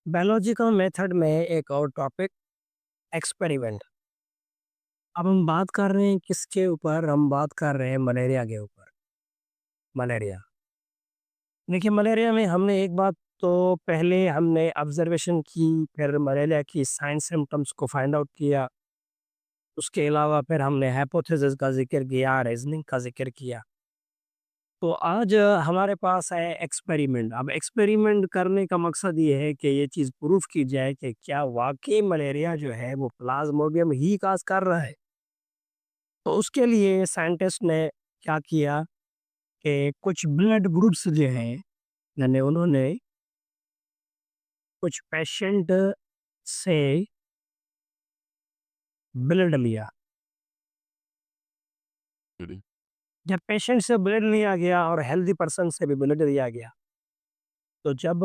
Biological method में एक और टॉपिक एक्सपेरिमेंट। अब हम बात कर रहे हैं किसके ऊपर? हम बात कर रहे हैं मलेरिया के ऊपर। मलेरिया, देखिए मलेरिया में हमने एक बात तो पहले हमने ऑब्जर्वेशन की, फिर मलेरिया की साइंस सिम्टम्स को फाइंड आउट किया। उसके अलावा फिर हमने हाइपोथेसिस का जिक्र किया, रीजनिंग का जिक्र किया। तो आज हमारे पास है एक्सपेरिमेंट। अब एक्सपेरिमेंट करने का मकसद ये है कि ये चीज़ प्रूफ की जाए कि क्या वाकई मलेरिया जो है वो प्लाज्मोडियम ही काज कर रहा है। तो उसके लिए साइंटिस्ट ने क्या किया कि कुछ ब्लड ग्रुप्स जो हैं, यानी उन्होंने कुछ पेशेंट से ब्लड लिया। Really? जब पेशेंट से ब्लड लिया गया और हेल्दी पर्सन से भी ब्लड लिया गया, तो जब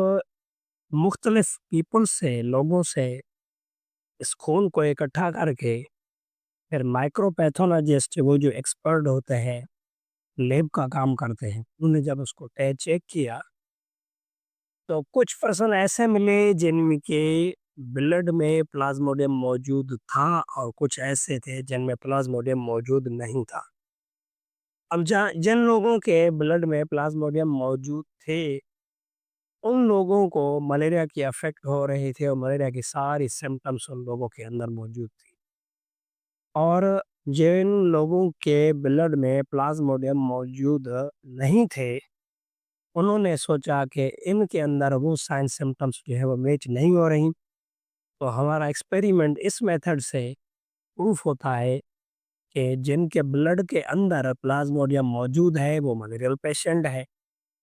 मुख्तलिफ पीपल से, लोगों से इस खून को इकट्ठा करके फिर माइक्रोपैथोलॉजिस्ट, वो जो एक्सपर्ट होते हैं, लैब का काम करते हैं, उन्होंने जब उसको चेक किया, तो कुछ पर्सन ऐसे मिले जिनके ब्लड में प्लाज्मोडियम मौजूद था और कुछ ऐसे थे जिनमें प्लाज्मोडियम मौजूद नहीं था। अब जिन लोगों के ब्लड में प्लाज्मोडियम मौजूद थे, उन लोगों को मलेरिया की अफेक्ट हो रही थी और मलेरिया की सारी सिम्टम्स उन लोगों के अंदर मौजूद थी। और जिन लोगों के ब्लड में प्लाज्मोडियम मौजूद नहीं थे, उन्होंने सोचा कि इनके अंदर वो साइन सिम्टम्स जो है वो मैच नहीं हो रही। तो हमारा एक्सपेरिमेंट इस मेथड से प्रूफ होता है कि जिनके ब्लड के अंदर प्लाज्मोडियम मौजूद है वो मलेरियल पेशेंट है,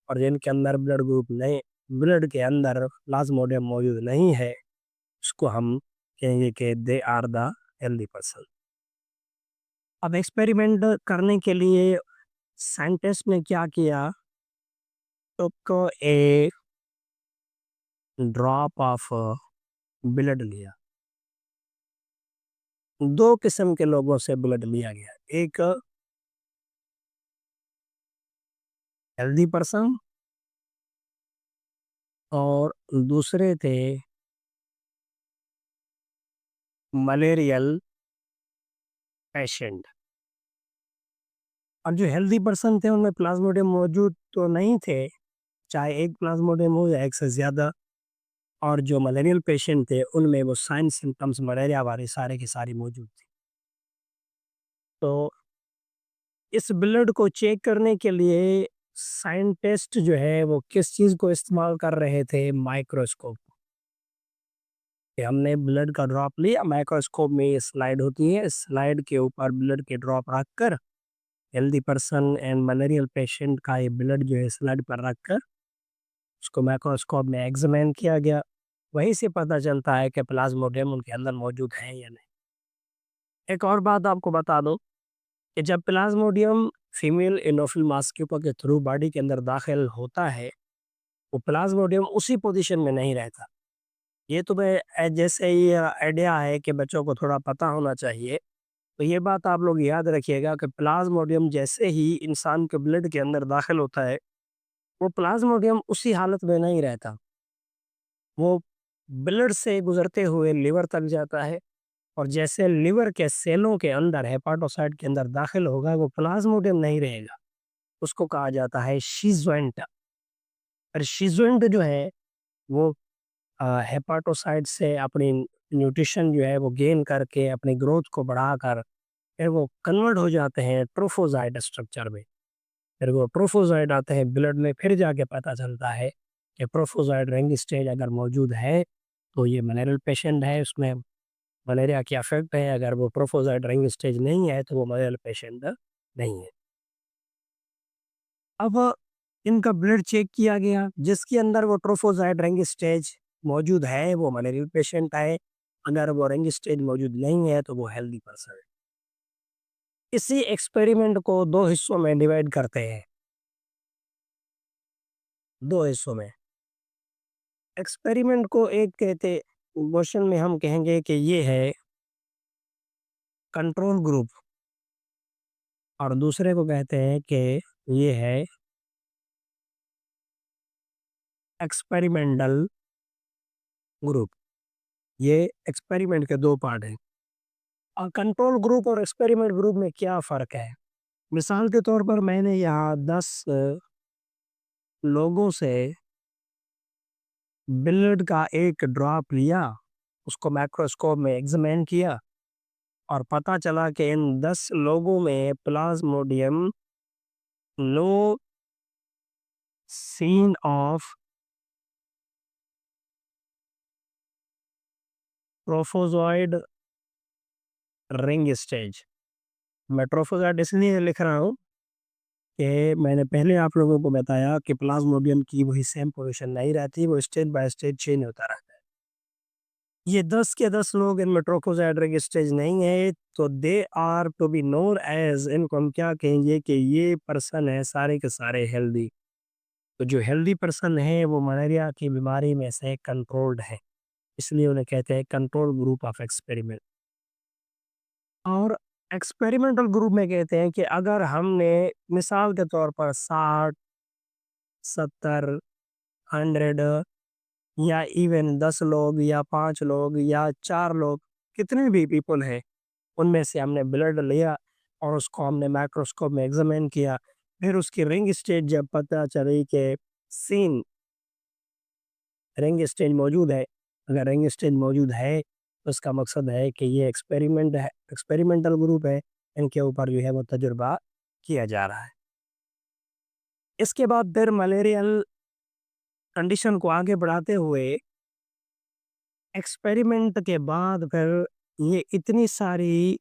और जिनके अंदर ब्लड ग्रुप नहीं, ब्लड के अंदर प्लाज्मोडियम मौजूद नहीं है, उसको हम कहेंगे कि they are the healthy person. अब एक्सपेरिमेंट करने के लिए साइंटिस्ट ने क्या किया, तो एक ड्रॉप ऑफ ब्लड लिया। दो किस्म के लोगों से ब्लड लिया गया, एक हेल्दी पर्सन और दूसरे थे मलेरियल पेशेंट। और जो हेल्दी पर्सन थे उनमें प्लाज्मोडियम मौजूद तो नहीं थे, चाहे एक प्लाज्मोडियम हो या एक से ज़्यादा। और जो मलेरियल पेशेंट थे उनमें वो साइन सिम्टम्स मलेरिया वाले सारे की सारी मौजूद थी। तो इस ब्लड को चेक करने के लिए साइंटिस्ट जो है वो किस चीज़ को इस्तेमाल कर रहे थे? माइक्रोस्कोप। कि हमने ब्लड का ड्रॉप लिया, माइक्रोस्कोप में ये स्लाइड होती है, स्लाइड के ऊपर ब्लड के ड्रॉप रखकर healthy person and malarial patient का ये ब्लड जो है स्लाइड पर रखकर उसको माइक्रोस्कोप में एग्जामिन किया गया। वहीं से पता चलता है कि प्लाज्मोडियम उनके अंदर मौजूद है या नहीं। एक और बात आपको बता दूं कि जब प्लाज्मोडियम फीमेल एनोफिल मास्क्यूपा के थ्रू बॉडी के अंदर दाखिल होता है, वो प्लाज्मोडियम उसी पोजीशन में नहीं रहता। ये तुम्हें जैसे ही आइडिया है कि बच्चों को थोड़ा पता होना चाहिए। तो ये बात आप लोग याद रखिएगा कि प्लाज्मोडियम जैसे ही इंसान के ब्लड के अंदर दाखिल होता है, वो प्लाज्मोडियम उसी हालत में नहीं रहता। वो ब्लड से गुजरते हुए लिवर तक जाता है, और जैसे लिवर के सेलों के अंदर हेपाटोसाइट के अंदर दाखिल होगा, वो प्लाज्मोडियम नहीं रहेगा। उसको कहा जाता है शीज़ोइंट। और शीज़ोइंट जो है वो हेपाटोसाइट से अपनी न्यूट्रिशन जो है वो गेन करके अपनी ग्रोथ को बढ़ाकर फिर वो कन्वर्ट हो जाते हैं ट्रोफोज़ाइट स्ट्रक्चर में। फिर वो ट्रोफोज़ाइट आते हैं ब्लड में, फिर जाके पता चलता है कि ट्रोफोज़ाइट रिंग स्टेज अगर मौजूद है, तो ये मलेरियल पेशेंट है, उसमें मलेरिया की अफ़ेक्ट है। अगर वो ट्रोफोज़ाइट रिंग स्टेज नहीं है, तो वो मलेरियल पेशेंट नहीं है। अब इनका ब्लड चेक किया गया, जिसके अंदर वो ट्रोफोज़ाइट रिंग स्टेज मौजूद है, वो मलेरियल पेशेंट है। अगर वो रिंग स्टेज मौजूद नहीं है, तो वो हेल्दी पर्सन है। इसी एक्सपेरिमेंट को 2 हिस्सों में डिवाइड करते हैं, 2 हिस्सों में। एक्सपेरिमेंट को एक कहते क्वेश्चन में हम कहेंगे कि ये है कंट्रोल ग्रुप, और दूसरे को कहते हैं कि ये है एक्सपेरिमेंटल ग्रुप, ये एक्सपेरिमेंट के 2 पार्ट हैं। कंट्रोल ग्रुप और एक्सपेरिमेंट ग्रुप में क्या फ़र्क है? मिसाल के तौर पर मैंने यहाँ 10 लोगों से ब्लड का एक ड्रॉप लिया, उसको माइक्रोस्कोप में एग्ज़ामिन किया और पता चला कि इन 10 लोगों में plasmodium low scene of ट्रोफोज़ॉइड ring stage. मैं ट्रोफोज़ॉइड इसलिए लिख रहा हूँ कि मैंने पहले आप लोगों को बताया कि प्लाज़्मोडियम की वही सेम पोज़ीशन नहीं रहती, वो स्टेज बाय स्टेज चेंज होता रहता है। ये 10 के 10 लोग इनमें ट्रोफोज़ॉइड रिंग स्टेज नहीं है, तो they are to be known as, इनको हम क्या कहेंगे कि ये पर्सन है सारे के सारे हेल्दी। तो जो हेल्दी पर्सन है वो मलेरिया की बीमारी में से कंट्रोल्ड है, इसलिए उन्हें कहते हैं कंट्रोल ग्रुप ऑफ एक्सपेरिमेंट। और एक्सपेरिमेंटल ग्रुप में कहते हैं कि अगर हमने मिसाल के तौर पर 60, 70, 100 या इवन 10 लोग या 5 लोग या 4 लोग, कितने भी पीपल हैं, उनमें से हमने ब्लड लिया और उसको हमने माइक्रोस्कोप में एग्जामिन किया। फिर उसकी रिंग स्टेट जब पता चली कि सीन रिंग स्टेज मौजूद है, अगर रिंग स्टेज मौजूद है तो उसका मकसद है कि ये एक्सपेरिमेंट है, एक्सपेरिमेंटल ग्रुप है, इनके ऊपर जो है वो तजुर्बा किया जा रहा है। इसके बाद फिर मलेरियल कंडीशन को आगे बढ़ाते हुए एक्सपेरिमेंट के बाद फिर ये इतनी सारी